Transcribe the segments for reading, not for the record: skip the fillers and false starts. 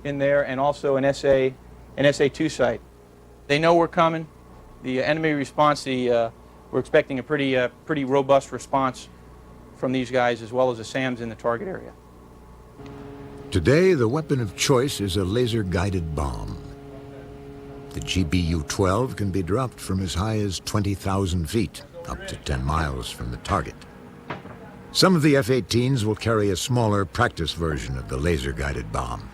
in there and also an SA-2 site. They know we're coming. The enemy response, we're expecting a pretty robust response from these guys, as well as the SAMs in the target area. Today, the weapon of choice is a laser-guided bomb. The GBU-12 can be dropped from as high as 20,000 feet, up to 10 miles from the target. Some of the F-18s will carry a smaller practice version of the laser-guided bomb.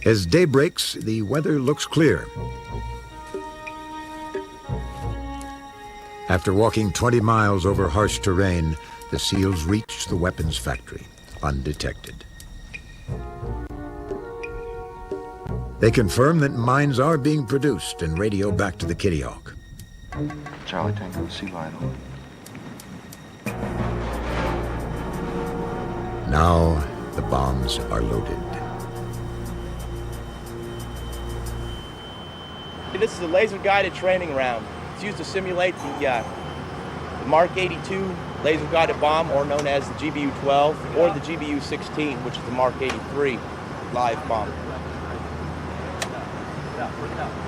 As day breaks, the weather looks clear. After walking 20 miles over harsh terrain, the SEALs reach the weapons factory, undetected. They confirm that mines are being produced and radio back to the Kitty Hawk. Charlie Tango, sea vital. Now the bombs are loaded. This is a laser-guided training round. It's used to simulate the Mark 82 laser-guided bomb, or known as the GBU-12, or the GBU-16, which is the Mark 83 live bomb.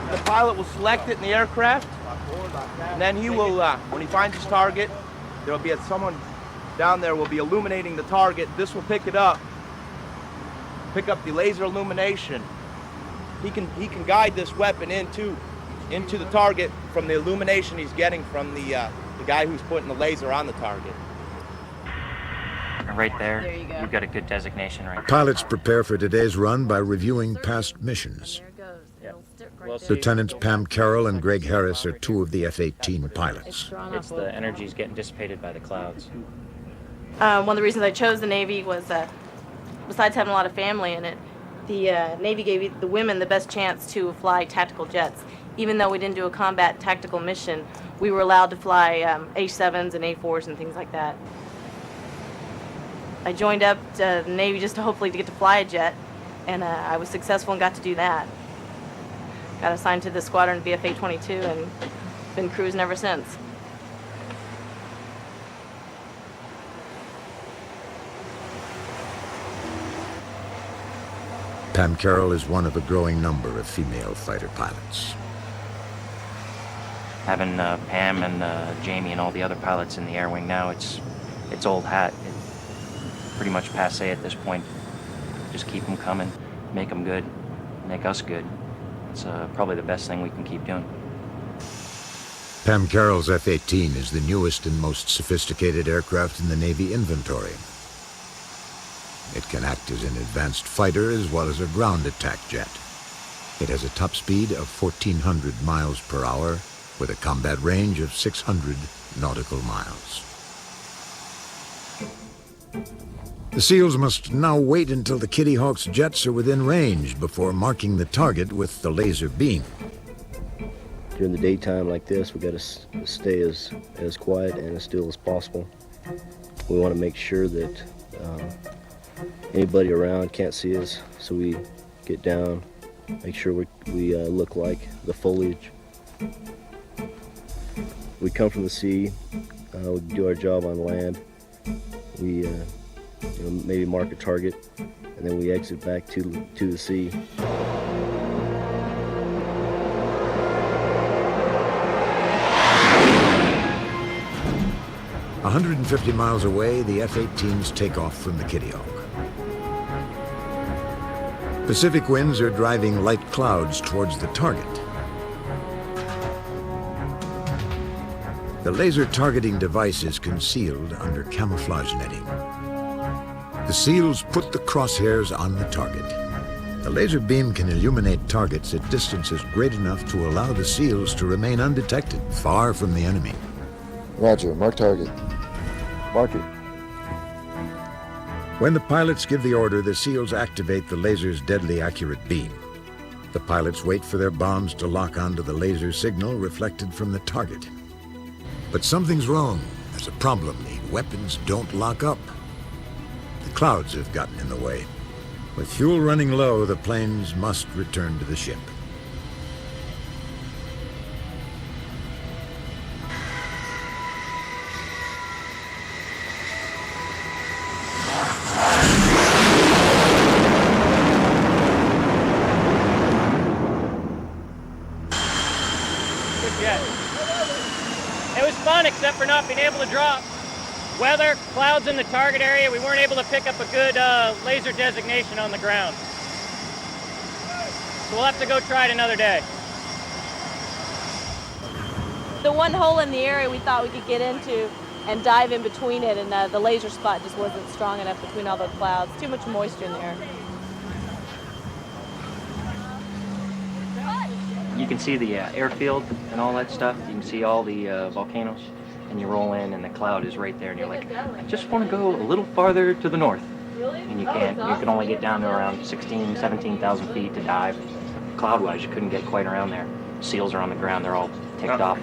The pilot will select it in the aircraft, and then he will, when he finds his target, there will be someone down there will be illuminating the target. This will pick it up, pick up the laser illumination. He can guide this weapon into the target from the illumination he's getting from the guy who's putting the laser on the target. Right there you've got a good designation right there. Pilots prepare for today's run by reviewing past missions. Lieutenants Pam Carroll and Greg Harris are two of the F-18 pilots. It's the energy's getting dissipated by the clouds. One of the reasons I chose the Navy was, besides having a lot of family in it, the Navy gave the women the best chance to fly tactical jets. Even though we didn't do a combat tactical mission, we were allowed to fly A-7s and A-4s and things like that. I joined up to the Navy just to hopefully to get to fly a jet, and I was successful and got to do that. Got assigned to the squadron BFA 22 and been cruising ever since. Pam Carroll is one of a growing number of female fighter pilots. Having Pam and Jamie and all the other pilots in the air wing now, it's old hat. It's pretty much passé at this point. Just keep them coming, make them good, make us good. It's probably the best thing we can keep doing. Pam Carroll's F-18 is the newest and most sophisticated aircraft in the Navy inventory. It can act as an advanced fighter as well as a ground attack jet. It has a top speed of 1,400 miles per hour with a combat range of 600 nautical miles. The SEALs must now wait until the Kitty Hawk's jets are within range before marking the target with the laser beam. During the daytime like this, we got to stay as quiet and as still as possible. We want to make sure that anybody around can't see us, so we get down, make sure we look like the foliage. We come from the sea, we do our job on land, we maybe mark a target, and then we exit back to the sea. 150 miles away, the F-18s take off from the Kitty Hawk. Pacific winds are driving light clouds towards the target. The laser targeting device is concealed under camouflage netting. The SEALs put the crosshairs on the target. The laser beam can illuminate targets at distances great enough to allow the SEALs to remain undetected, far from the enemy. Roger, mark target. Mark it. When the pilots give the order, the SEALs activate the laser's deadly accurate beam. The pilots wait for their bombs to lock onto the laser signal reflected from the target. But something's wrong. There's a problem. The weapons don't lock up. The clouds have gotten in the way. With fuel running low, the planes must return to the ship. not been able to drop. Weather, clouds in the target area, we weren't able to pick up a good laser designation on the ground. So we'll have to go try it another day. The one hole in the area we thought we could get into and dive in between it, and the laser spot just wasn't strong enough between all the clouds. Too much moisture in the air. You can see the airfield and all that stuff. You can see all the volcanoes. And you roll in and the cloud is right there and you're like, I just want to go a little farther to the north. And you can't. You can only get down to around 16, 17,000 feet to dive. Cloud-wise, you couldn't get quite around there. Seals are on the ground. They're all ticked off.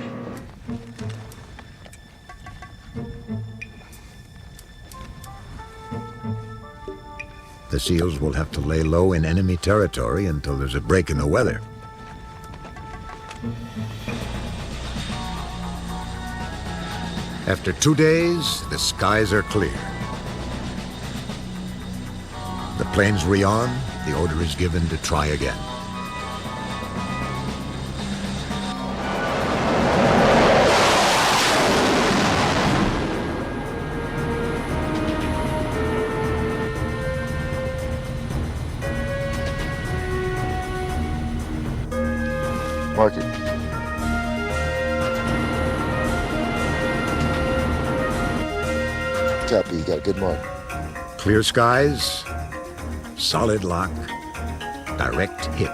The SEALs will have to lay low in enemy territory until there's a break in the weather. After 2 days, the skies are clear. The planes re-arm, the order is given to try again. Mark it. Copy, you got a good mark. Clear skies, solid lock, direct hit.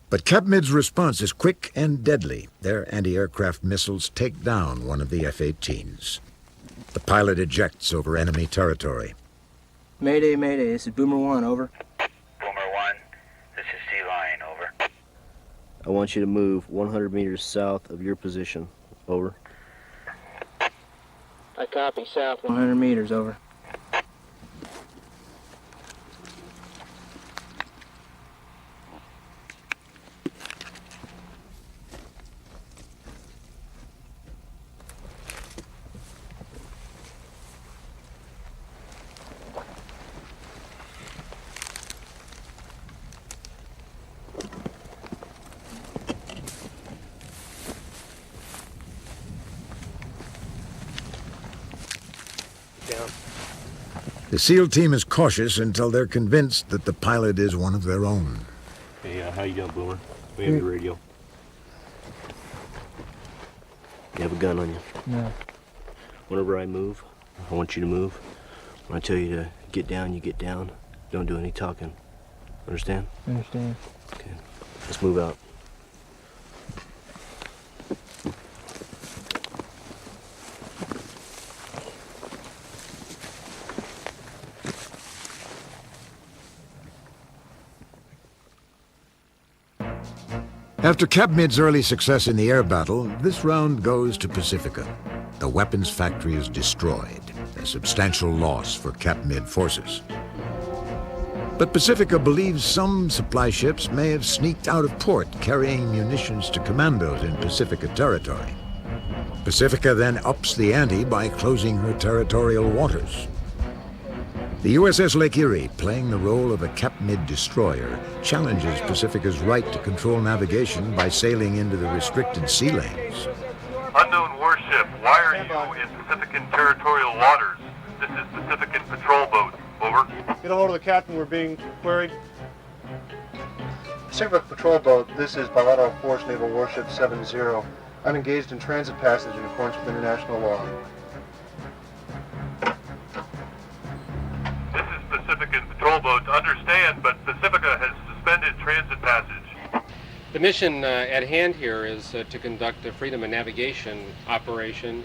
But CAPMID's response is quick and deadly. Their anti-aircraft missiles take down one of the F-18s. The pilot ejects over enemy territory. Mayday, Mayday, this is Boomer 1, over. Boomer 1, this is Sea Lion, over. I want you to move 100 meters south of your position, over. I copy, south 100 meters, over. The SEAL team is cautious until they're convinced that the pilot is one of their own. Hey, how you doing, Boomer? We have your radio. You have a gun on you? No. Whenever I move, I want you to move. When I tell you to get down, you get down. Don't do any talking. Understand? Understand. Okay. Let's move out. After CAPMID's early success in the air battle, this round goes to Pacifica. The weapons factory is destroyed, a substantial loss for CAPMID forces. But Pacifica believes some supply ships may have sneaked out of port carrying munitions to commandos in Pacifica territory. Pacifica then ups the ante by closing her territorial waters. The USS Lake Erie, playing the role of a CAPMID destroyer, challenges Pacifica's right to control navigation by sailing into the restricted sea lanes. Unknown warship, why are you in Pacifican territorial waters? This is Pacifican patrol boat. Over. Get a hold of the captain, we're being queried. Pacific patrol boat, this is Bilateral Force Naval Warship 70. I'm engaged in transit passage in accordance with international law. This is Pacifican patrol boat. Understand, but Pacifica has suspended transit passage. The mission at hand here is to conduct a freedom of navigation operation.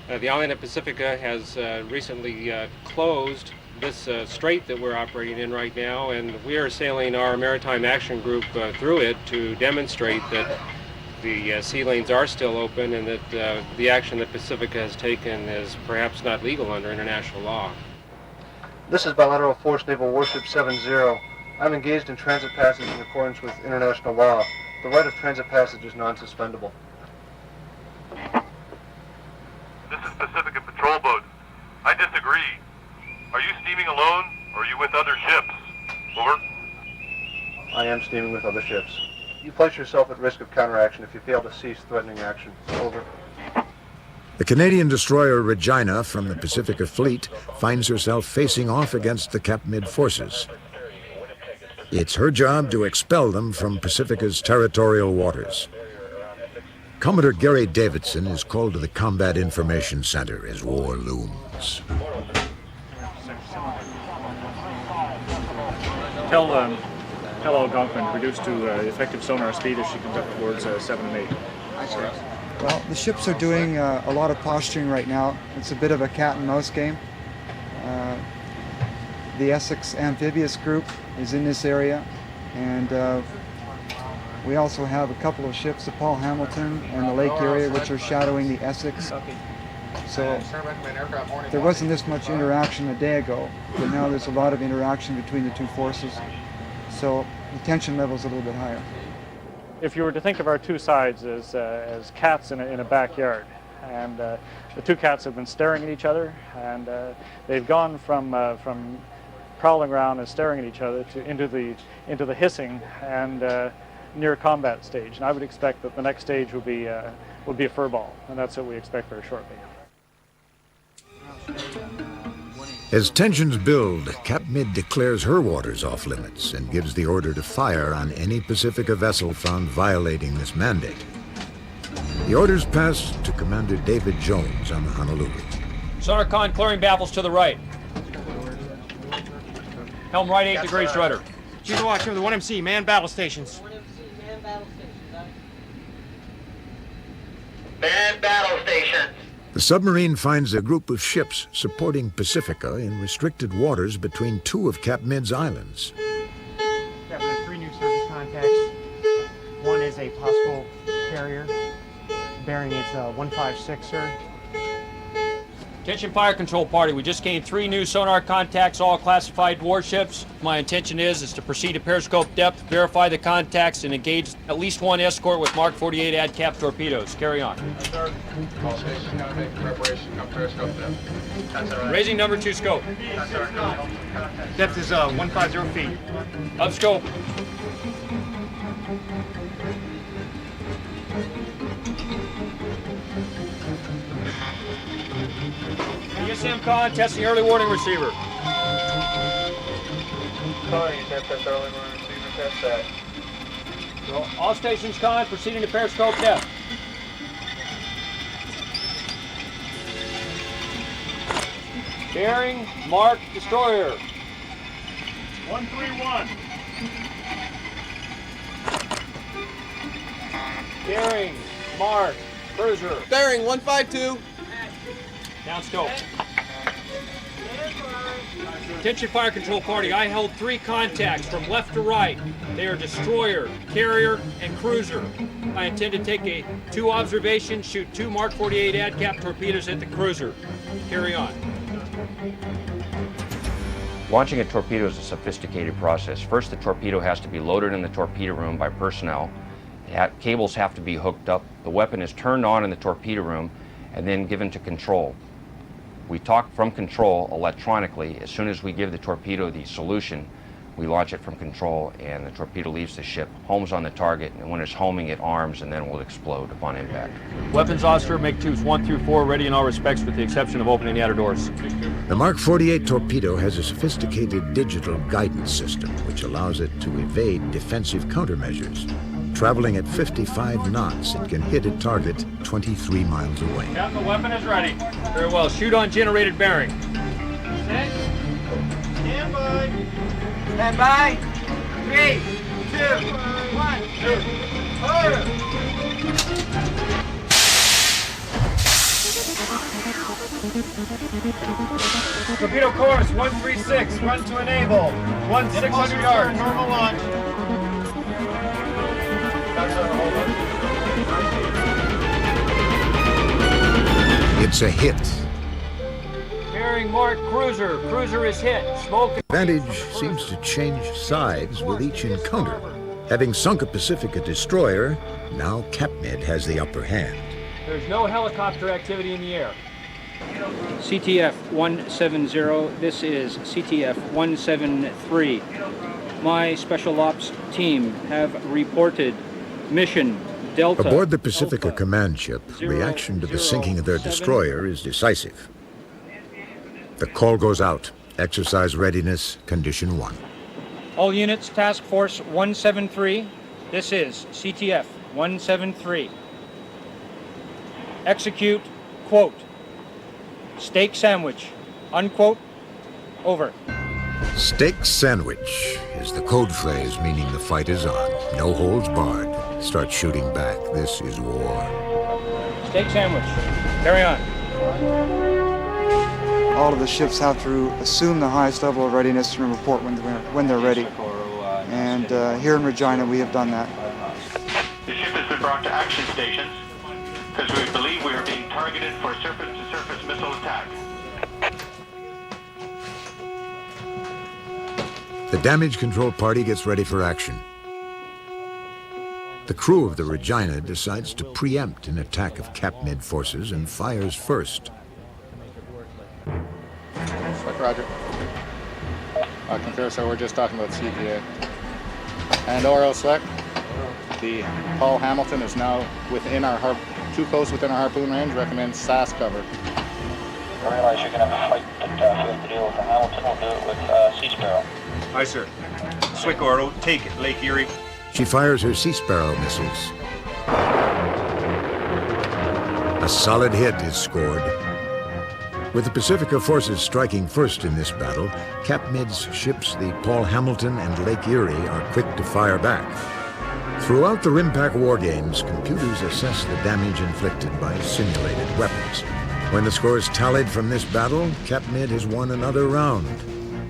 The island of Pacifica has recently closed this strait that we're operating in right now, and we are sailing our Maritime Action Group through it to demonstrate that the sea lanes are still open and that the action that Pacifica has taken is perhaps not legal under international law. This is Bilateral Force Naval Warship 70. I'm engaged in transit passage in accordance with international law. The right of transit passage is non-suspendable. This is Pacifican patrol boat. I disagree. Are you steaming alone, or are you with other ships? Over. I am steaming steaming with other ships. You place yourself at risk of counteraction if you fail to cease threatening action. Over. The Canadian destroyer Regina from the Pacifica Fleet finds herself facing off against the Cap Mid forces. It's her job to expel them from Pacifica's territorial waters. Commodore Gary Davidson is called to the Combat Information Center as war looms. Tell Algonquin, reduce to effective sonar speed as she comes up towards 7 and 8. Well, the ships are doing a lot of posturing right now. It's a bit of a cat and mouse game. The Essex Amphibious Group is in this area, and we also have a couple of ships, the Paul Hamilton and the Lake area, which are shadowing the Essex. So there wasn't this much interaction a day ago, but now there's a lot of interaction between the two forces. So the tension level is a little bit higher. If you were to think of our two sides as cats in a backyard, and the two cats have been staring at each other, and they've gone from prowling around and staring at each other into the hissing and near combat stage. And I would expect that the next stage would be a furball, and that's what we expect very shortly. As tensions build, Cap Mid declares her waters off limits and gives the order to fire on any Pacifica vessel found violating this mandate. The orders passed to Commander David Jones on the Honolulu. SonarCon clearing baffles to the right. Helm right 8 degrees rudder. Chief of Watch, the 1MC, man battle stations. Man battle stations. The submarine finds a group of ships supporting Pacifica in restricted waters between two of Cap Mid's islands. Yeah, we have 3 new surface contacts. One is a possible carrier. Bearing is 156, sir. Attention fire control party, we just gained 3 new sonar contacts, all classified warships. My intention is to proceed to periscope depth, verify the contacts, and engage at least one escort with Mark 48 ADCAP torpedoes. Carry on. Yes, sir. All stations now make preparation. Come periscope depth. That's all right. Raising number 2 scope. Yes, sir. Depth is 150 feet. Up scope. ESM con testing early warning receiver. Sorry, test early warning receiver. Test that. So, all stations con proceeding to periscope depth. Bearing Mark destroyer. 131. Bearing Mark cruiser. Bearing 152. Down scope. Attention fire control party, I held 3 contacts from left to right. They are destroyer, carrier, and cruiser. I intend to take 2 observations, shoot 2 Mark 48 ADCAP torpedoes at the cruiser. Carry on. Launching a torpedo is a sophisticated process. First, the torpedo has to be loaded in the torpedo room by personnel. Cables have to be hooked up. The weapon is turned on in the torpedo room and then given to control. We talk from control electronically. As soon as we give the torpedo the solution, we launch it from control and the torpedo leaves the ship, homes on the target, and when it's homing it arms and then will explode upon impact. Weapons officer, make 2s 1 through 4 ready in all respects with the exception of opening the outer doors. The Mark 48 torpedo has a sophisticated digital guidance system which allows it to evade defensive countermeasures. Traveling at 55 knots, it can hit a target 23 miles away. Captain, the weapon is ready. Very well. Shoot on generated bearing. Set. Stand by. Stand by. 3, 2, 1, shoot. Fire. Torpedo course 136. Run to enable. 1600 yards. Normal launch. It's a hit. Bearing Mark cruiser. Cruiser is hit. Smoke. Advantage seems to change sides with each encounter. Having sunk a Pacifica destroyer, now Cap Mid has the upper hand. There's no helicopter activity in the air. CTF 170, this is CTF 173. my Special Ops team have reported mission Delta. Aboard the Pacifica command ship, reaction to the sinking of their destroyer is decisive. The call goes out. Exercise readiness, condition 1. All units, Task Force 173. This is CTF 173. Execute, quote, steak sandwich, unquote, over. Steak sandwich is the code phrase meaning the fight is on. No holds barred. Start shooting back. This is war. Steak sandwich, carry on. All of the ships have to assume the highest level of readiness and report when they're ready. And here in Regina, we have done that. The ship has been brought to action stations because we believe we are being targeted for surface-to-surface missile attack. The damage control party gets ready for action. The crew of the Regina decides to preempt an attack of Cap-Mid forces and fires first. Roger. Concur, so we're just talking about CPA. And oral select. The Paul Hamilton is now within our too close within our harpoon range. Recommend SAS cover. I realize you're going to have a fight, but if we have to deal with the Hamilton, we'll do it with Sea Sparrow. Aye, sir. Swick Ordo, take Lake Erie. She fires her Sea Sparrow missiles. A solid hit is scored. With the Pacifica forces striking first in this battle, Cap-Mid's ships, the Paul Hamilton and Lake Erie, are quick to fire back. Throughout the RIMPAC war games, computers assess the damage inflicted by simulated weapons. When the scores tallied from this battle, Cap-Mid has won another round.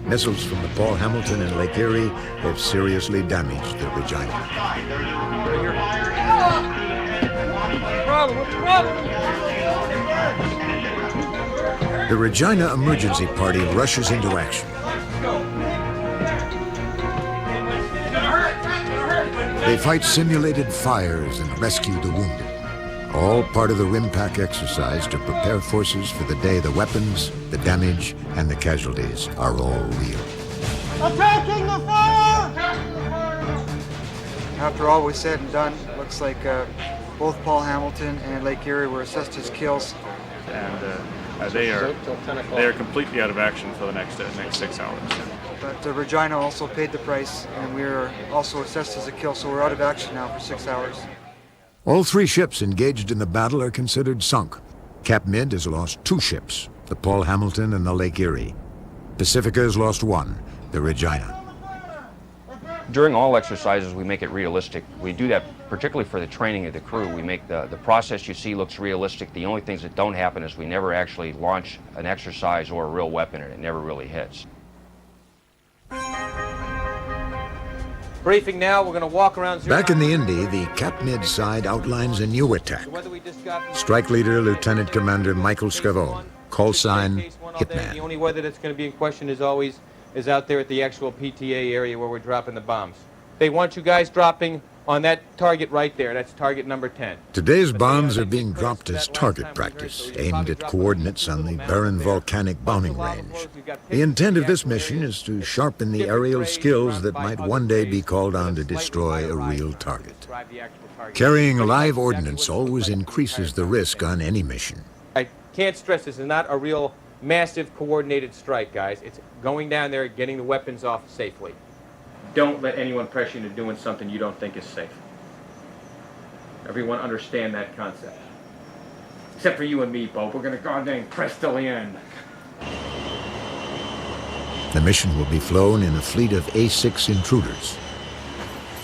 Missiles from the Paul Hamilton and Lake Erie have seriously damaged the Regina. The Regina emergency party rushes into action. They fight simulated fires and rescue the wounded. All part of the RIMPAC exercise to prepare forces for the day the weapons, the damage, and the casualties are all real. Attacking the fire! After all was said and done, it looks like both Paul Hamilton and Lake Erie were assessed as kills. And they are completely out of action for the next 6 hours. But Regina also paid the price, and we are also assessed as a kill, so we're out of action now for 6 hours. All 3 ships engaged in the battle are considered sunk. Cap-Mid has lost 2 ships, the Paul Hamilton and the Lake Erie. Pacifica has lost 1, the Regina. During all exercises, we make it realistic. We do that particularly for the training of the crew. We make the process you see looks realistic. The only things that don't happen is we never actually launch an exercise or a real weapon, and it never really hits. Briefing now, we're going to walk around... Back in the Indy, the Cap-Mid side outlines a new attack. Strike leader, Lieutenant Commander Michael Scavone. Call sign, Hitman. The only weather that's going to be in question is always out there at the actual PTA area where we're dropping the bombs. They want you guys dropping on that target right there. That's target number 10. Today's bombs are being dropped as target practice, aimed at coordinates on the barren volcanic bombing range. The intent of this mission is to sharpen the aerial skills that might one day be called on to destroy a real target. Carrying live ordnance always increases the risk on any mission. I can't stress this is not a real massive coordinated strike, guys. It's going down there, getting the weapons off safely. Don't let anyone pressure you into doing something you don't think is safe. Everyone understand that concept. Except for you and me, Bo. We're going to go on there and press till the end. The mission will be flown in a fleet of A6 intruders.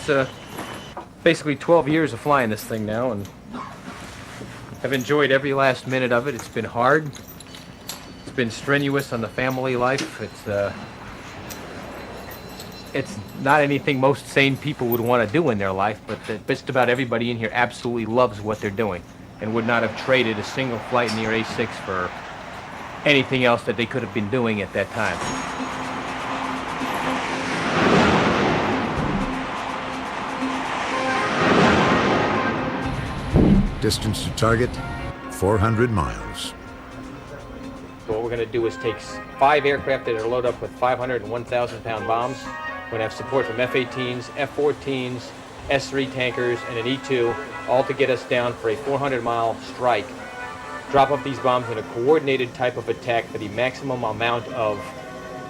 It's basically 12 years of flying this thing now, and I've enjoyed every last minute of it. It's been hard. It's been strenuous on the family life. It's not anything most sane people would want to do in their life, but just about everybody in here absolutely loves what they're doing and would not have traded a single flight in the A6 for anything else that they could have been doing at that time. Distance to target, 400 miles. So what we're going to do is take 5 aircraft that are loaded up with 500 and 1,000-pound bombs, We're going to have support from F-18s, F-14s, S-3 tankers, and an E-2, all to get us down for a 400-mile strike. Drop off these bombs in a coordinated type of attack for the maximum amount of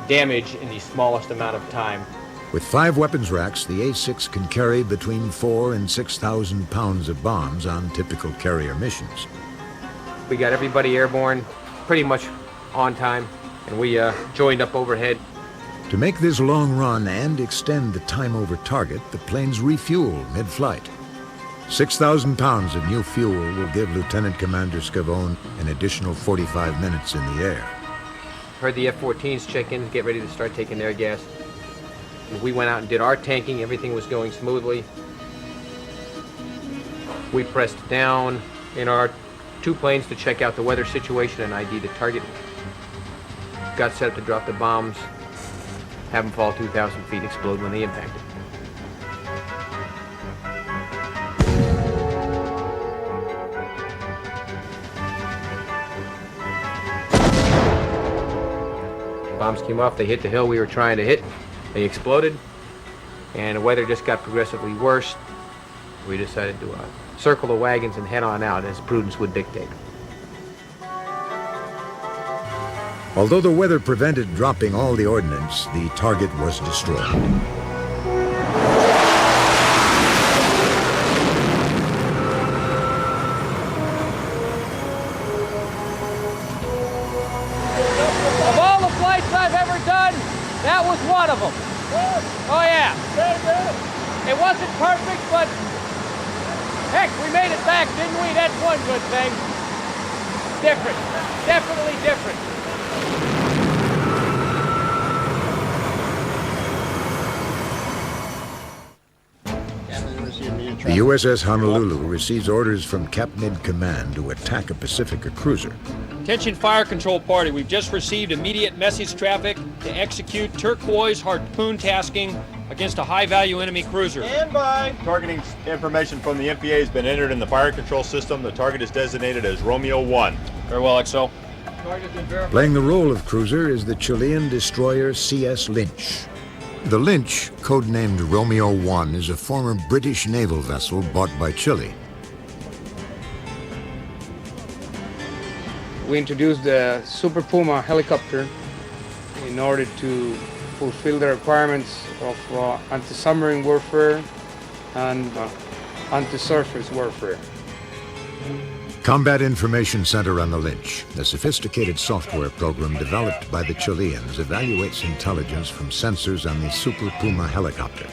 damage in the smallest amount of time. With 5 weapons racks, the A-6 can carry between 4,000 and 6,000 pounds of bombs on typical carrier missions. We got everybody airborne pretty much on time, and we joined up overhead. To make this long run and extend the time over target, the planes refuel mid-flight. 6,000 pounds of new fuel will give Lieutenant Commander Scavone an additional 45 minutes in the air. Heard the F-14s check in, get ready to start taking their gas. We went out and did our tanking, everything was going smoothly. We pressed down in our 2 planes to check out the weather situation and ID the target. Got set up to drop the bombs, have them fall 2,000 feet, explode when they impacted. Bombs came off, they hit the hill we were trying to hit, they exploded, and the weather just got progressively worse. We decided to circle the wagons and head on out as prudence would dictate. Although the weather prevented dropping all the ordnance, the target was destroyed. Of all the flights I've ever done, that was one of them. Oh yeah. It wasn't perfect, but heck, we made it back, didn't we? That's one good thing. Different. Definitely different. The USS Honolulu receives orders from Cap Mid Command to attack a Pacifica cruiser. Attention fire control party, we've just received immediate message traffic to execute turquoise harpoon tasking against a high-value enemy cruiser. Stand by. Targeting information from the MPA has been entered in the fire control system. The target is designated as Romeo 1. Very well, XO. Playing the role of cruiser is the Chilean destroyer CS Lynch. The Lynch, codenamed Romeo 1, is a former British naval vessel bought by Chile. We introduced the Super Puma helicopter in order to fulfill the requirements of anti-submarine warfare and anti-surface warfare. Combat Information Center on the Lynch, a sophisticated software program developed by the Chileans, evaluates intelligence from sensors on the Super Puma helicopter.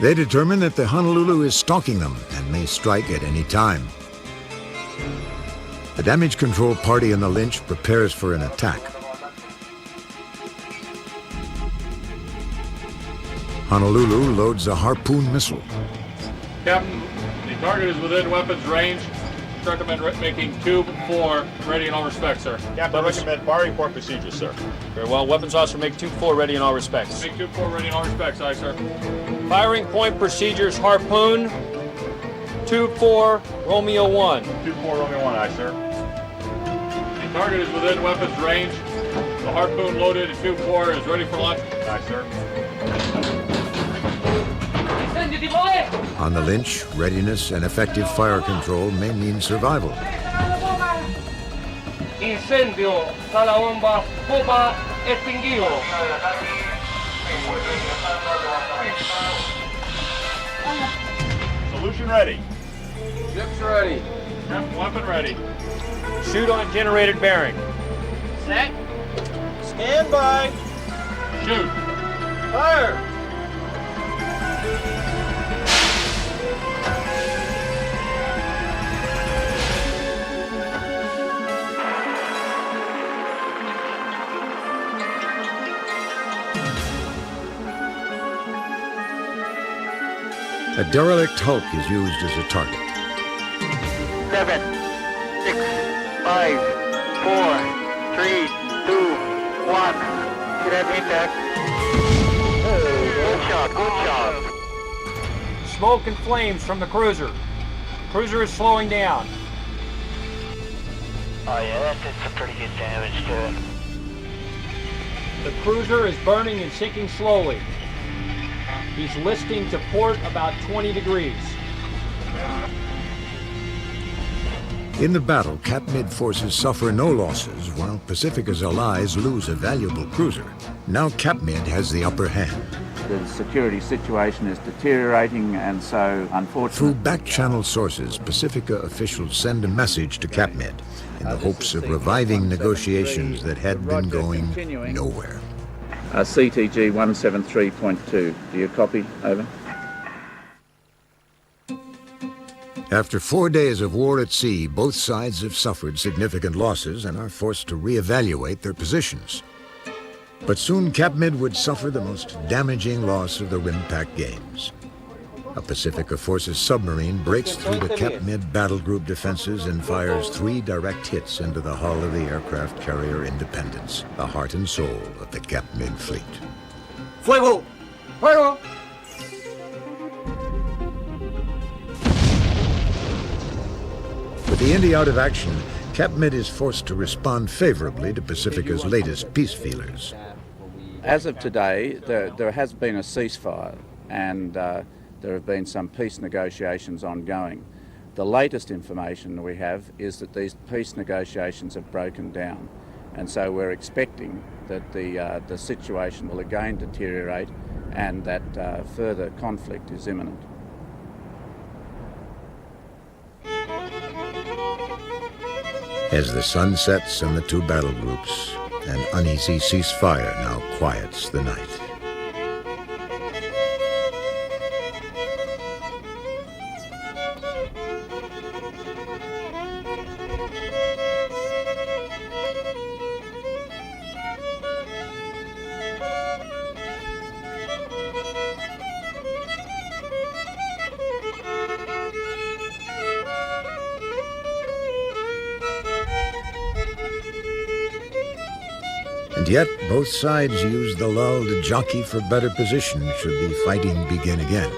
They determine that the Honolulu is stalking them and may strike at any time. The damage control party in the Lynch prepares for an attack. Honolulu loads a harpoon missile. Captain, the target is within weapons range. Recommend making tube 4 ready in all respects, sir. Captain, recommend firing point procedures, sir. Very well. Weapons officer, make tube 4 ready in all respects. Make tube 4 ready in all respects, aye, sir. Firing point procedures, harpoon, tube 4, Romeo 1. Tube 4, Romeo 1, aye, sir. The target is within weapons range. The harpoon loaded and tube 4 is ready for launch. Aye, sir. On the Lynch, readiness and effective fire control may mean survival. Incendio, sala bomba, popa, extinguido. Solution ready. Ships ready. Weapon ready. Shoot on generated bearing. Set. Stand by. Shoot. Fire. A derelict hulk is used as a target. 7, 6, 5, 4, 3, 2, 1. Should have intact. Good shot, good shot. Smoke and flames from the cruiser. Cruiser is slowing down. Oh yeah, that did some pretty good damage to it. The cruiser is burning and sinking slowly. He's listing to port about 20 degrees. In the battle, Cap-Mid forces suffer no losses, while Pacifica's allies lose a valuable cruiser. Now Cap-Mid has the upper hand. The security situation is deteriorating, and so, unfortunately... Through back-channel sources, Pacifica officials send a message to Cap-Mid in the hopes of reviving negotiations that had been going nowhere. CTG 173.2. Do you copy? Over. After 4 days of war at sea, both sides have suffered significant losses and are forced to reevaluate their positions. But soon Cap-Mid would suffer the most damaging loss of the RIMPAC games. A Pacifica Forces submarine breaks through the Cap-Mid battle group defenses and fires 3 direct hits into the hull of the aircraft carrier Independence, the heart and soul of the Cap-Mid fleet. Fuego! Fuego! With the Indy out of action, Cap-Mid is forced to respond favorably to Pacifica's latest peace feelers. As of today, there has been a ceasefire, and there have been some peace negotiations ongoing. The latest information we have is that these peace negotiations have broken down, and so we're expecting that the situation will again deteriorate and that further conflict is imminent. As the sun sets on the 2 battle groups, an uneasy ceasefire now quiets the night. And yet, both sides use the lull to jockey for better position should the fighting begin again.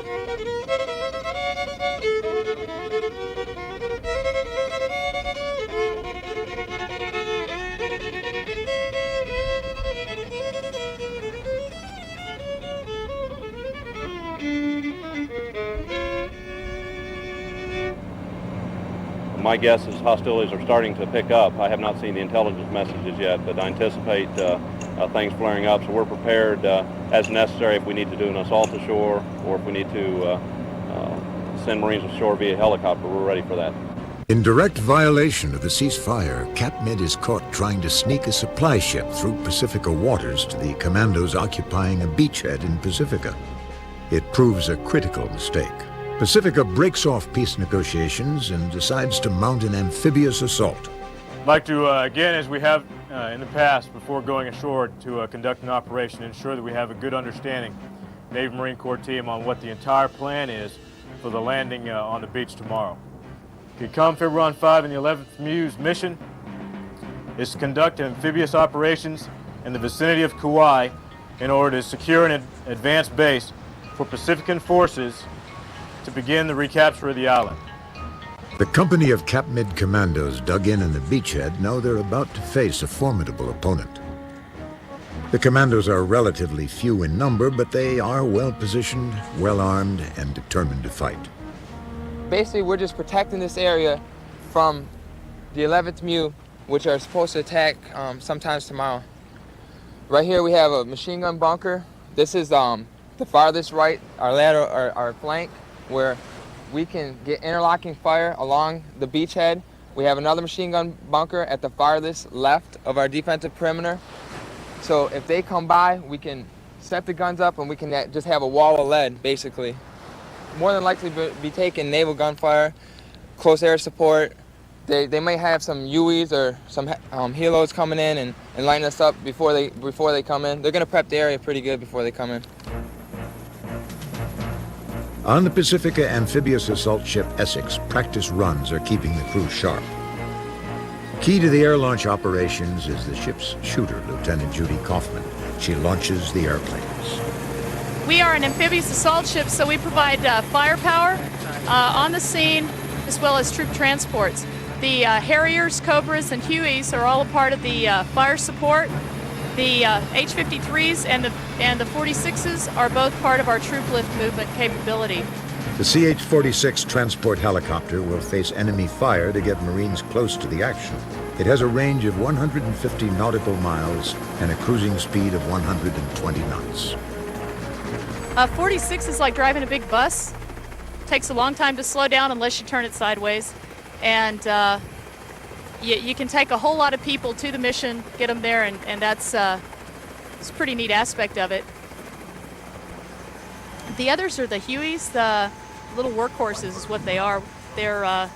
My guess is hostilities are starting to pick up. I have not seen the intelligence messages yet, but I anticipate things flaring up, so we're prepared as necessary if we need to do an assault ashore or if we need to send Marines ashore via helicopter. We're ready for that. In direct violation of the ceasefire, Cap-Mid is caught trying to sneak a supply ship through Pacifica waters to the commandos occupying a beachhead in Pacifica. It proves a critical mistake. Pacifica breaks off peace negotiations and decides to mount an amphibious assault. I'd like to, again, as we have in the past, before going ashore to conduct an operation, ensure that we have a good understanding, Navy Marine Corps team, on what the entire plan is for the landing on the beach tomorrow. CONCOM February 5 and the 11th MEU's mission is to conduct amphibious operations in the vicinity of Kauai in order to secure an advanced base for Pacifican forces to begin the recapture of the island. The company of Cap-Mid commandos dug in the beachhead know they're about to face a formidable opponent. The commandos are relatively few in number, but they are well positioned, well armed, and determined to fight. Basically, we're just protecting this area from the 11th MEU, which are supposed to attack sometimes tomorrow. Right here we have a machine gun bunker. This is the farthest right, our flank, where we can get interlocking fire along the beachhead. We have another machine gun bunker at the farthest left of our defensive perimeter. So if they come by, we can set the guns up and we can just have a wall of lead, basically. More than likely be taking naval gunfire, close air support. They may have some UEs or some helos coming in and lighting us up before they come in. They're gonna prep the area pretty good before they come in. On the Pacifica amphibious assault ship Essex, practice runs are keeping the crew sharp. Key to the air launch operations is the ship's shooter, Lieutenant Judy Kaufman. She launches the airplanes. We are an amphibious assault ship, so we provide firepower on the scene as well as troop transports. The Harriers, Cobras, and Hueys are all a part of the fire support. The H-53s and the 46s are both part of our troop lift movement capability. The CH-46 transport helicopter will face enemy fire to get Marines close to the action. It has a range of 150 nautical miles and a cruising speed of 120 knots. 46 is like driving a big bus. Takes a long time to slow down unless you turn it sideways. And you can take a whole lot of people to the mission, get them there, and that's it's a pretty neat aspect of it. The others are the Hueys, the little workhorses is what they are. They're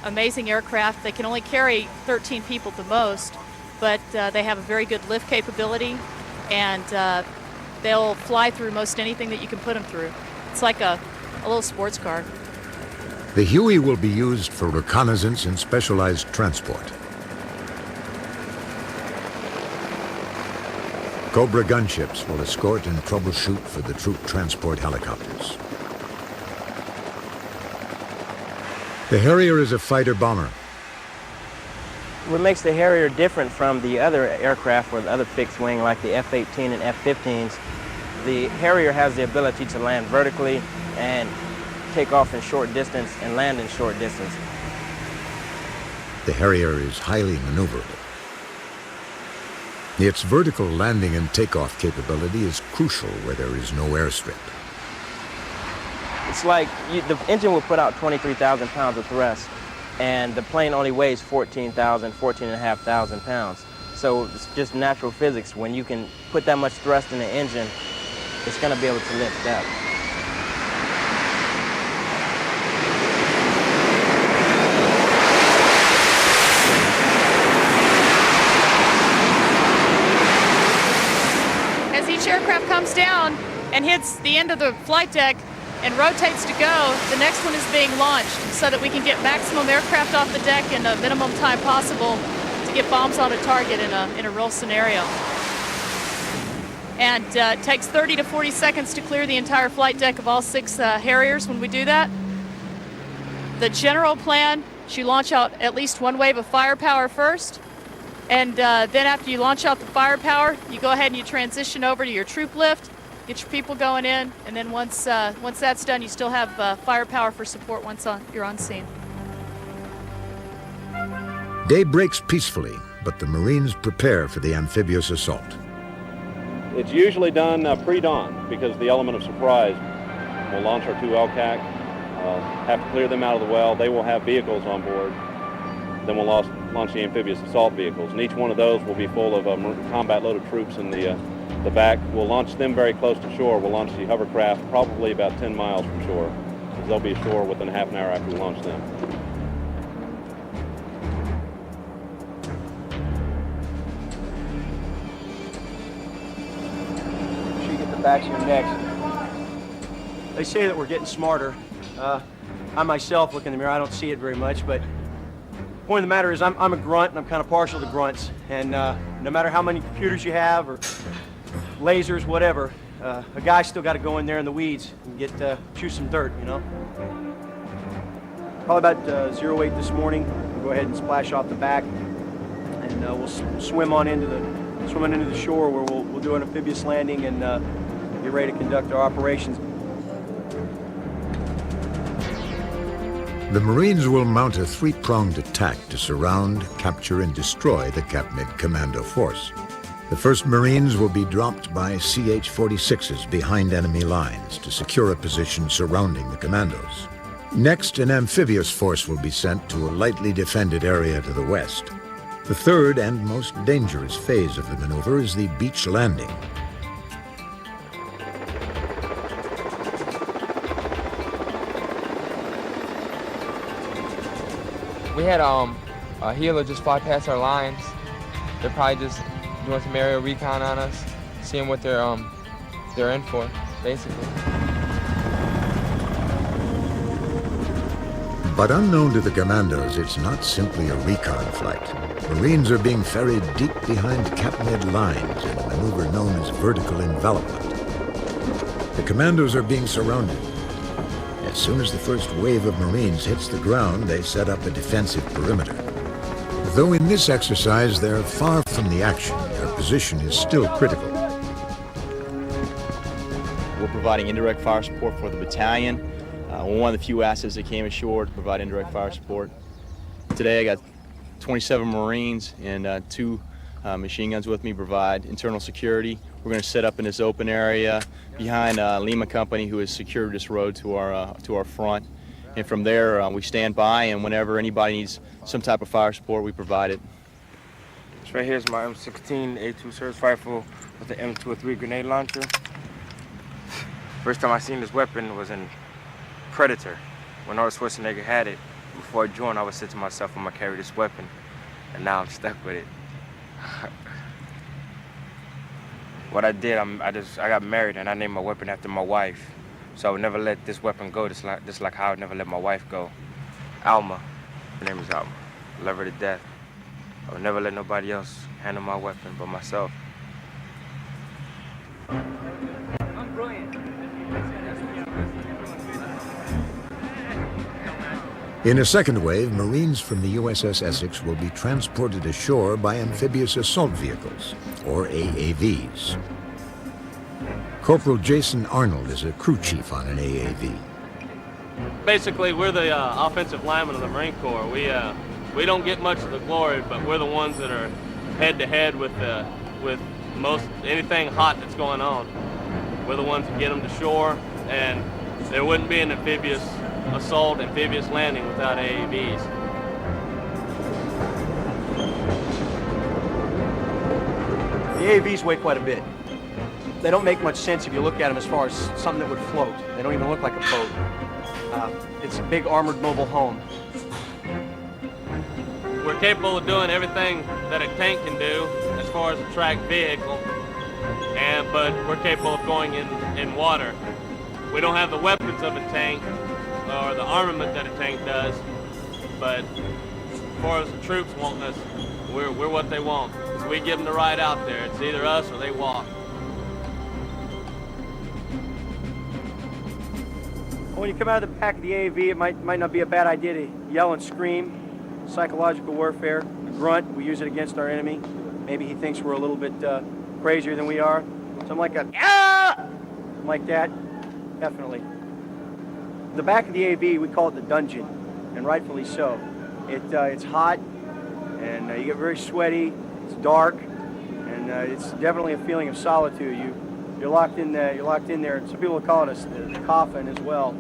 amazing aircraft. They can only carry 13 people at the most, but they have a very good lift capability, and they'll fly through most anything that you can put them through. It's like a little sports car. The Huey will be used for reconnaissance and specialized transport. Cobra gunships will escort and troubleshoot for the troop transport helicopters. The Harrier is a fighter-bomber. What makes the Harrier different from the other aircraft or the other fixed wing like the F-18 and F-15s, the Harrier has the ability to land vertically and take off in short distance and land in short distance. The Harrier is highly maneuverable. Its vertical landing and takeoff capability is crucial where there is no airstrip. It's like the engine will put out 23,000 pounds of thrust, and the plane only weighs 14,500 pounds. So it's just natural physics. When you can put that much thrust in the engine, it's going to be able to lift up. As each aircraft comes down and hits the end of the flight deck and rotates to go, the next one is being launched so that we can get maximum aircraft off the deck in the minimum time possible to get bombs on a target in a real scenario. And it takes 30 to 40 seconds to clear the entire flight deck of all 6 Harriers when we do that. The general plan, you launch out at least one wave of firepower first, and then after you launch out the firepower, you go ahead and you transition over to your troop lift, get your people going in, and then once that's done, you still have firepower for support once you're on scene. Day breaks peacefully, but the Marines prepare for the amphibious assault. It's usually done pre-dawn because the element of surprise will launch our 2 LCAC, have to clear them out of the well. They will have vehicles on board. Then we'll launch the amphibious assault vehicles, and each one of those will be full of combat-loaded troops in the back. We'll launch them very close to shore. We'll launch the hovercraft probably about 10 miles from shore, because they'll be ashore within a half an hour after we launch them. Make sure you get the backs of your necks. They say that we're getting smarter. I myself look in the mirror, I don't see it very much, but the point of the matter is I'm a grunt, and I'm kind of partial to grunts. And no matter how many computers you have or lasers, whatever, a guy's still got to go in there in the weeds and chew some dirt, you know? Probably about 08 this morning, we'll go ahead and splash off the back, and we'll swim into the shore where we'll do an amphibious landing and get ready to conduct our operations. The Marines will mount a 3-pronged attack to surround, capture, and destroy the CAPMID Commando Force. The first Marines will be dropped by CH-46s behind enemy lines to secure a position surrounding the commandos. Next, an amphibious force will be sent to a lightly defended area to the west. The third and most dangerous phase of the maneuver is the beach landing. We had a healer just fly past our lines. They're probably just doing some aerial recon on us, seeing what they're in for, basically. But unknown to the commandos, it's not simply a recon flight. Marines are being ferried deep behind CAPMID lines in a maneuver known as vertical envelopment. The commandos are being surrounded. As soon as the first wave of Marines hits the ground, they set up a defensive perimeter. Though in this exercise they're far from the action, their position is still critical. We're providing indirect fire support for the battalion. We're one of the few assets that came ashore to provide indirect fire support. Today I got 27 Marines and 2 machine guns with me, provide internal security. We're going to set up in this open area behind Lima Company, who has secured this road to our front. And from there, we stand by, and whenever anybody needs some type of fire support, we provide it. This right here is my M16 A2 service rifle with the M203 grenade launcher. First time I seen this weapon was in Predator, when Arnold Schwarzenegger had it. Before I joined, I would say to myself, I'm gonna carry this weapon, and now I'm stuck with it. What I did, I got married and I named my weapon after my wife. So I would never let this weapon go, just like how I would never let my wife go. Alma, her name is Alma. I love her to death. I would never let nobody else handle my weapon but myself. I'm brilliant. In a second wave, Marines from the USS Essex will be transported ashore by amphibious assault vehicles, or AAVs. Corporal Jason Arnold is a crew chief on an AAV. Basically, we're the offensive linemen of the Marine Corps. We don't get much of the glory, but we're the ones that are head-to-head with most anything hot that's going on. We're the ones that get them to shore, and there wouldn't be an amphibious assault, amphibious landing without AAVs. The AAVs weigh quite a bit. They don't make much sense if you look at them as far as something that would float. They don't even look like a boat. It's a big armored mobile home. We're capable of doing everything that a tank can do as far as a tracked vehicle, but we're capable of going in water. We don't have the weapons of a tank or the armament that a tank does, but as far as the troops want us, we're what they want. We give them the right out there. It's either us or they walk. When you come out of the back of the AAV, it might not be a bad idea to yell and scream. Psychological warfare, a grunt, we use it against our enemy. Maybe he thinks we're a little bit crazier than we are. Something like a, ah! Something like that, definitely. The back of the AV, we call it the dungeon, and rightfully so. It's hot, and you get very sweaty. It's dark, and it's definitely a feeling of solitude. You're locked in there. You're locked in there. Some people call it the coffin as well.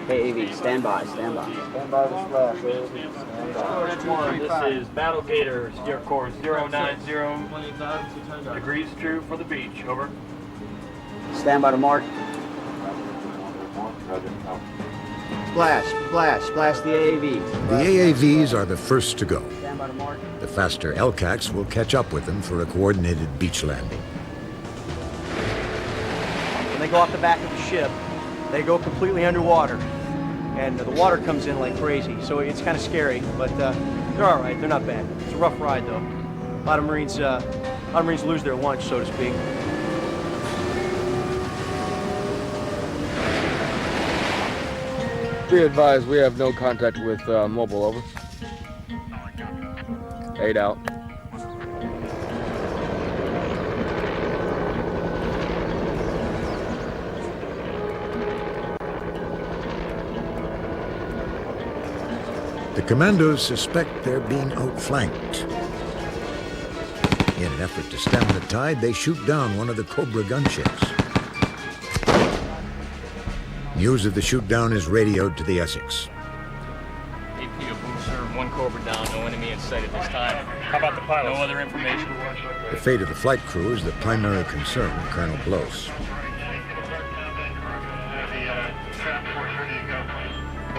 AAV, stand by, stand by. Stand by the splash, This is Battle Gator, steer course 090 degrees true for the beach, over. Stand by to mark. Splash, splash, splash the AAV. The AAVs are the first to go. Stand by to mark. The faster LCACs will catch up with them for a coordinated beach landing. When they go off the back of the ship, they go completely underwater, and the water comes in like crazy, so it's kind of scary, but they're all right. They're not bad. It's a rough ride, though. A lot of Marines lose their lunch, so to speak. Be advised, we have no contact with mobile, over. 8 out. The commandos suspect they're being outflanked. In an effort to stem the tide, they shoot down one of the Cobra gunships. News of the shoot-down is radioed to the Essex. AP to booster, 1 Cobra down, no enemy in sight at this time. How about the pilot? No other information. The fate of the flight crew is the primary concern of Colonel Bloss.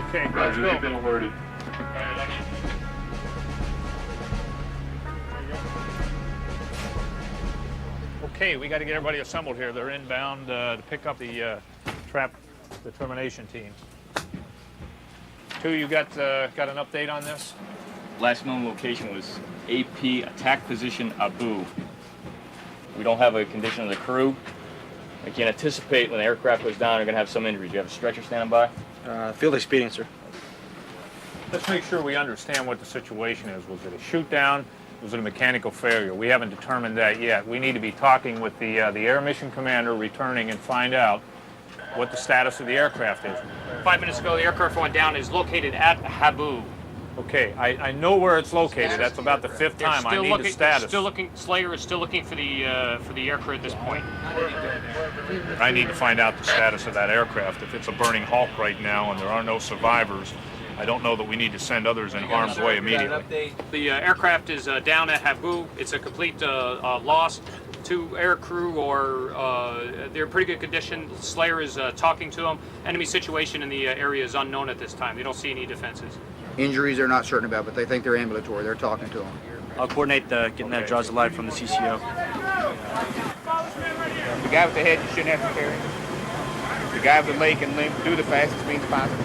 Okay, let's go. Been alerted. Okay, we got to get everybody assembled here. They're inbound to pick up the trap determination team. 2, you got an update on this? Last known location was AP attack position Abu. We don't have a condition of the crew. I can anticipate when the aircraft goes down, they're going to have some injuries. You have a stretcher standing by? Field speeding, sir. let's make sure we understand what the situation is. Was it a shoot down? Was it a mechanical failure? We haven't determined that yet. We need to be talking with the Air Mission Commander returning and find out what the status of the aircraft is. 5 minutes ago, the aircraft went down. Is located at Habu. Okay, I know where it's located. That's about the 5th time. I need the status. Still looking. Slayer is still looking for the aircrew at this point. I need to find out the status of that aircraft. If it's a burning hulk right now and there are no survivors, I don't know that we need to send others in harm's way immediately. The aircraft is down at Habu. It's a complete loss. 2 aircrew they're in pretty good condition. Slayer is talking to them. Enemy situation in the area is unknown at this time. They don't see any defenses. Injuries they're not certain about, but they think they're ambulatory. They're talking to them. I'll coordinate getting that draws alive from the CCO. The guy with the head you shouldn't have to carry. The guy with the leg can do the fastest means possible.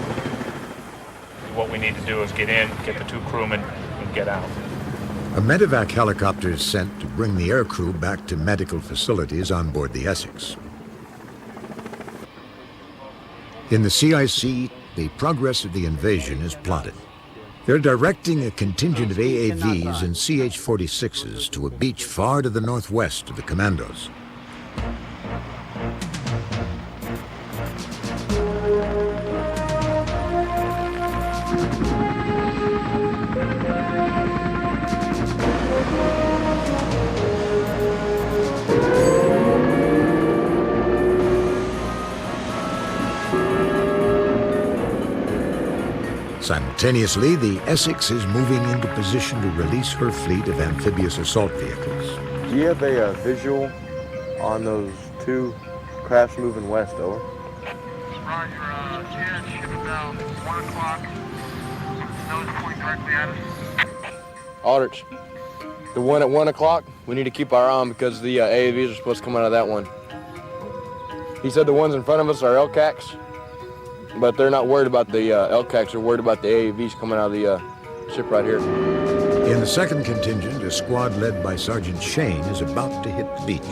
What we need to do is get in, get the 2 crewmen, and get out. A medevac helicopter is sent to bring the aircrew back to medical facilities on board the Essex. In the CIC, the progress of the invasion is plotted. They're directing a contingent of AAVs and CH-46s to a beach far to the northwest of the commandos. Simultaneously, the Essex is moving into position to release her fleet of amphibious assault vehicles. Do you have a visual on those 2 crafts moving west, over? Roger, 10, ship about 1 o'clock. Nose point directly at us. Aldrich, the one at 1 o'clock, we need to keep our eye on because the AAVs are supposed to come out of that one. He said the ones in front of us are LCACs, but they're not worried about the LCACs, they're worried about the AAVs coming out of the ship right here. In the second contingent, a squad led by Sergeant Shane is about to hit the beach.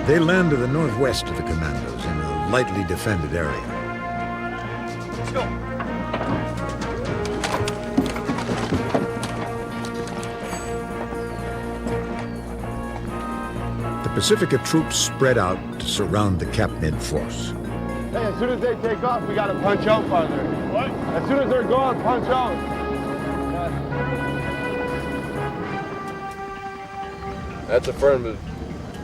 They land to the northwest of the commandos in a lightly defended area. Let's go. The Pacifica troops spread out to surround the Cap Mid force. Hey, as soon as they take off, we gotta punch out farther. What? As soon as they're gone, punch out. That's affirmative.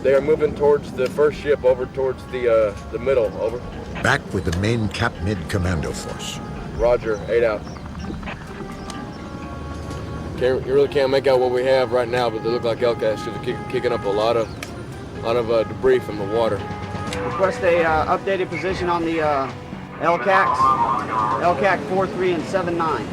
They are moving towards the first ship, over towards the middle, over. Back with the main Cap Mid commando force. Roger, 8 out. You really can't make out what we have right now, but they look like LCACs because they're kicking up a lot of debris from the water. Request a updated position on the LCACs. LCAC 43 and 79.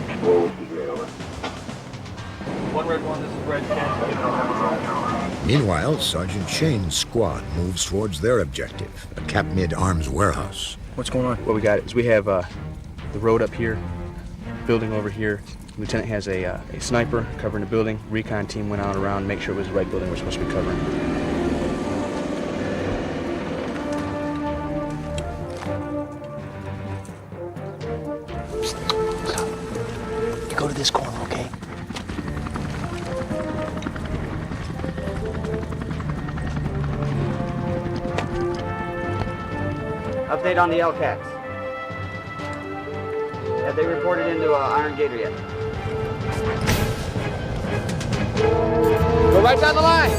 One red one, this is red 10. Meanwhile, Sergeant Shane's squad moves towards their objective, a Cap Mid arms warehouse. What's going on? What we got is we have the road up here, building over here. Lieutenant has a sniper covering the building. Recon team went out around, make sure it was the right building we're supposed to be covering. Go to this corner, okay? Update on the LCACs. Have they reported into Iron Gator yet? Go right down the line.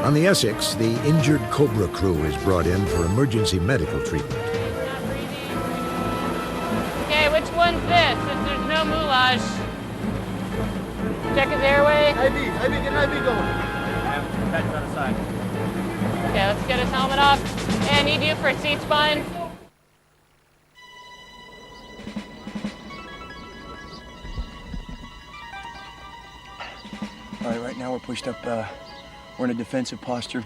On the Essex, the injured Cobra crew is brought in for emergency medical treatment. Okay, which one's this? Since there's no moulage. Check his airway. IV, get an IV going. Patch on the side. Okay, let's get his helmet off. Hey, I need you for a seat spine. All right, right now we're pushed up, we're in a defensive posture.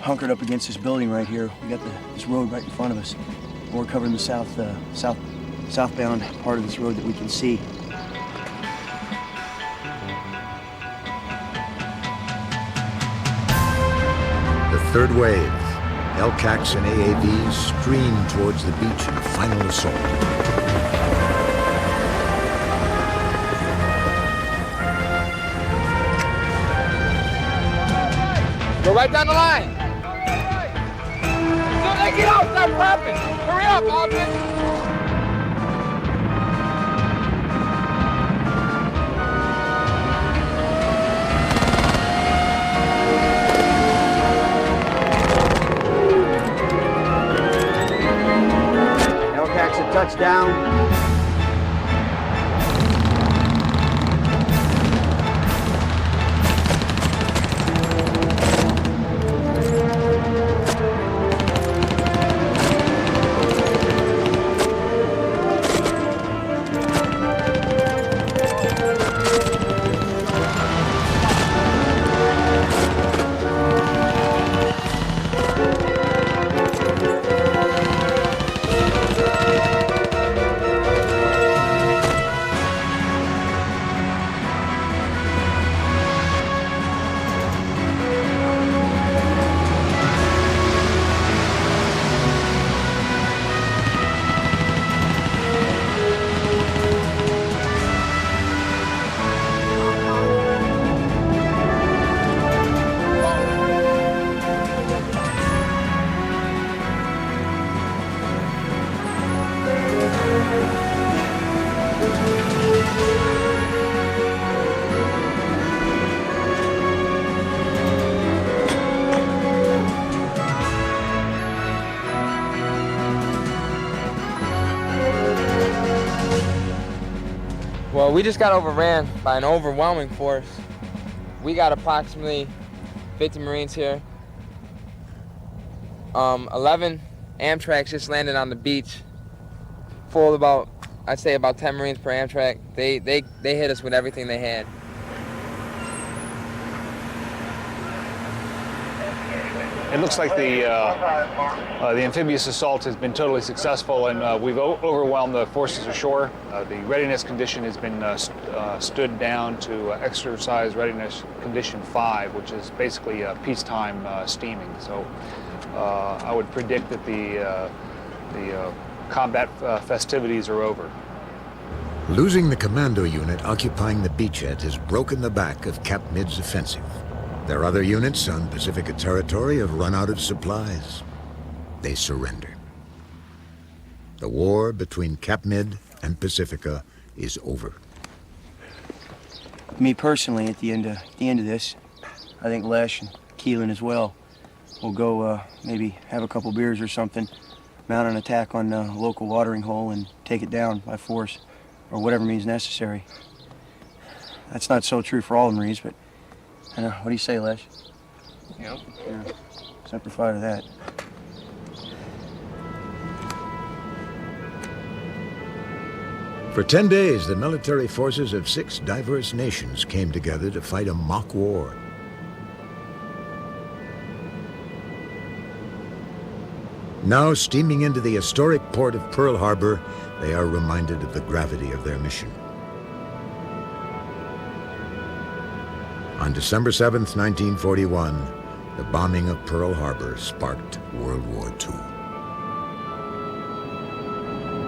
Hunkered up against this building right here. We got this road right in front of us. We're covering the southbound part of this road that we can see. The third wave, LCACs and AAVs stream towards the beach in a final assault. Go right down the line. As soon as they get out, start popping. Hurry up, Aldrin. LCAC's a touchdown. Well, we just got overran by an overwhelming force. We got approximately 50 Marines here. 11 Amtraks just landed on the beach, full of about, I'd say about 10 Marines per Amtrak. They hit us with everything they had. It looks like the amphibious assault has been totally successful, and we've overwhelmed the forces ashore. The readiness condition has been stood down to exercise readiness condition 5, which is basically peacetime steaming. So I would predict that the combat festivities are over. Losing the commando unit occupying the beachhead has broken the back of Cap Mid's offensive. Their other units on Pacifica territory have run out of supplies. They surrender. The war between Cap Mid and Pacifica is over. Me personally, at the end of this, I think Lesh and Keelan as well will go maybe have a couple beers or something, mount an attack on a local watering hole and take it down by force or whatever means necessary. That's not so true for all the Marines, but I know. What do you say, Lesh? Yep. Yeah. Semper Fi to that. For 10 days, the military forces of 6 diverse nations came together to fight a mock war. Now, steaming into the historic port of Pearl Harbor, they are reminded of the gravity of their mission. On December 7th, 1941, the bombing of Pearl Harbor sparked World War II.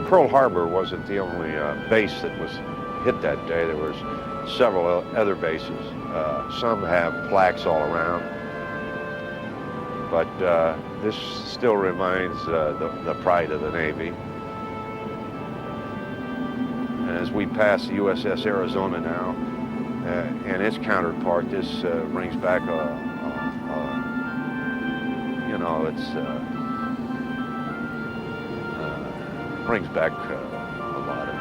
Pearl Harbor wasn't the only base that was hit that day. There was several other bases. Some have plaques all around, but this still remains the pride of the Navy. And as we pass the USS Arizona now, and its counterpart, this brings back brings back a lot of.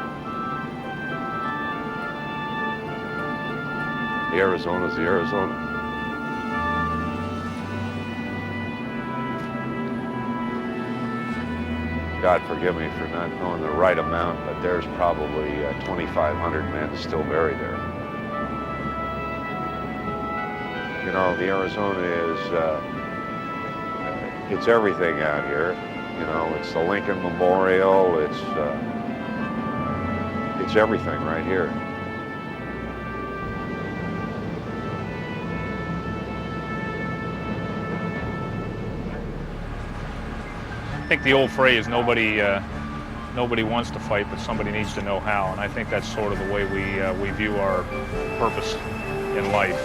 The Arizona's the Arizona. God forgive me for not knowing the right amount, but there's probably 2,500 men still buried there. You know, the Arizona is, it's everything out here. You know, it's the Lincoln Memorial. It's everything right here. I think the old phrase, nobody wants to fight, but somebody needs to know how. And I think that's sort of the way we view our purpose in life.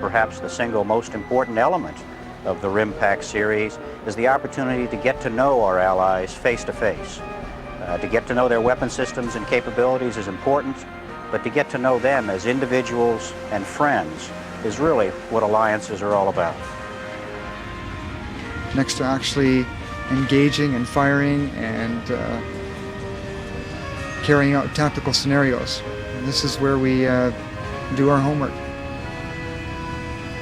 Perhaps the single most important element of the RIMPAC series is the opportunity to get to know our allies face to face. To get to know their weapon systems and capabilities is important, but to get to know them as individuals and friends is really what alliances are all about. Next to actually engaging and firing and carrying out tactical scenarios. And this is where we do our homework.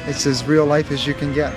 It's as real life as you can get.